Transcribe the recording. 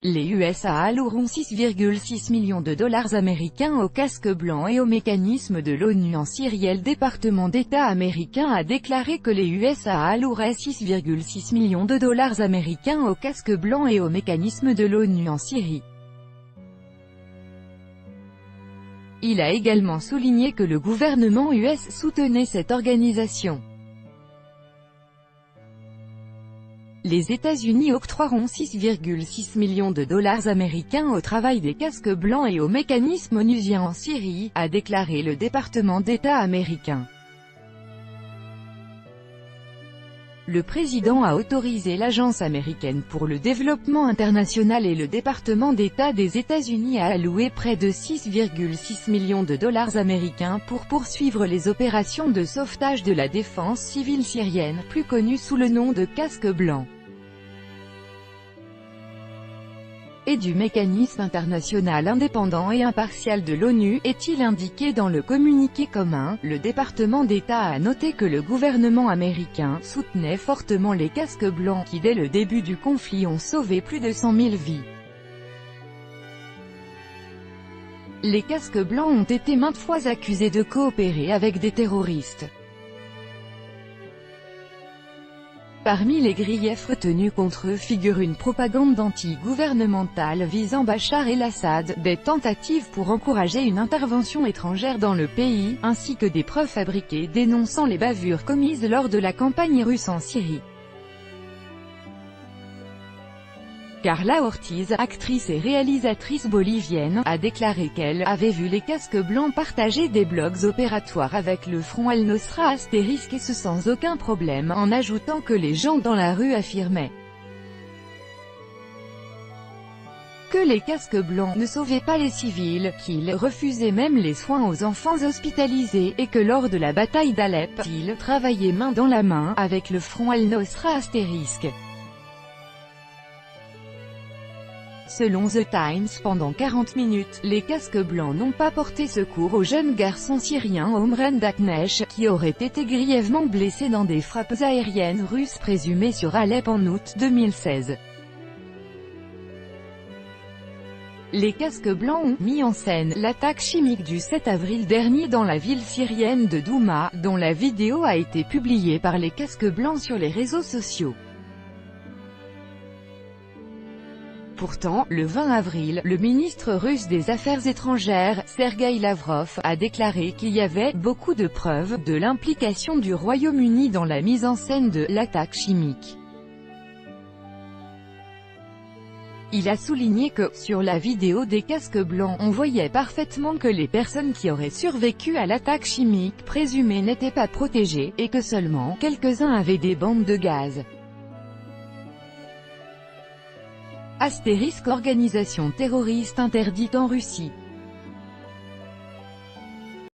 Les USA alloueront 6,6 millions de dollars américains aux casques blancs et au mécanisme de l'ONU en Syrie. Le département d'État américain a déclaré que les USA alloueraient 6,6 millions de dollars américains aux casques blancs et au mécanisme de l'ONU en Syrie. Il a également souligné que le gouvernement US soutenait cette organisation. Les États-Unis octroieront 6,6 millions de dollars américains au travail des casques blancs et au mécanisme onusien en Syrie, a déclaré le département d'État américain. Le président a autorisé l'Agence américaine pour le développement international et le département d'État des États-Unis à allouer près de 6,6 millions de dollars américains pour poursuivre les opérations de sauvetage de la défense civile syrienne, plus connue sous le nom de casques blancs, et du mécanisme international indépendant et impartial de l'ONU, est-il indiqué dans le communiqué commun. Le département d'État a noté que le gouvernement américain soutenait fortement les casques blancs qui dès le début du conflit ont sauvé plus de 100 000 vies. Les casques blancs ont été maintes fois accusés de coopérer avec des terroristes. Parmi les griefs retenus contre eux figure une propagande anti-gouvernementale visant Bachar el-Assad, des tentatives pour encourager une intervention étrangère dans le pays, ainsi que des preuves fabriquées dénonçant les bavures commises lors de la campagne russe en Syrie. Carla Ortiz, actrice et réalisatrice bolivienne, a déclaré qu'elle avait vu les casques blancs partager des blogs opératoires avec le Front Al-Nosra * et ce sans aucun problème, en ajoutant que les gens dans la rue affirmaient que les casques blancs ne sauvaient pas les civils, qu'ils refusaient même les soins aux enfants hospitalisés, et que lors de la bataille d'Alep, ils travaillaient main dans la main avec le Front Al-Nosra *. Selon The Times, pendant 40 minutes, les casques blancs n'ont pas porté secours au jeune garçon syrien Omran Daknesh, qui aurait été grièvement blessé dans des frappes aériennes russes présumées sur Alep en août 2016. Les casques blancs ont mis en scène l'attaque chimique du 7 avril dernier dans la ville syrienne de Douma, dont la vidéo a été publiée par les casques blancs sur les réseaux sociaux. Pourtant, le 20 avril, le ministre russe des Affaires étrangères, Sergueï Lavrov, a déclaré qu'il y avait « beaucoup de preuves » de l'implication du Royaume-Uni dans la mise en scène de « l'attaque chimique ». Il a souligné que, sur la vidéo des casques blancs, on voyait parfaitement que les personnes qui auraient survécu à l'attaque chimique présumée n'étaient pas protégées, et que seulement quelques-uns avaient des bandes de gaz. Astérisque organisation terroriste interdite en Russie.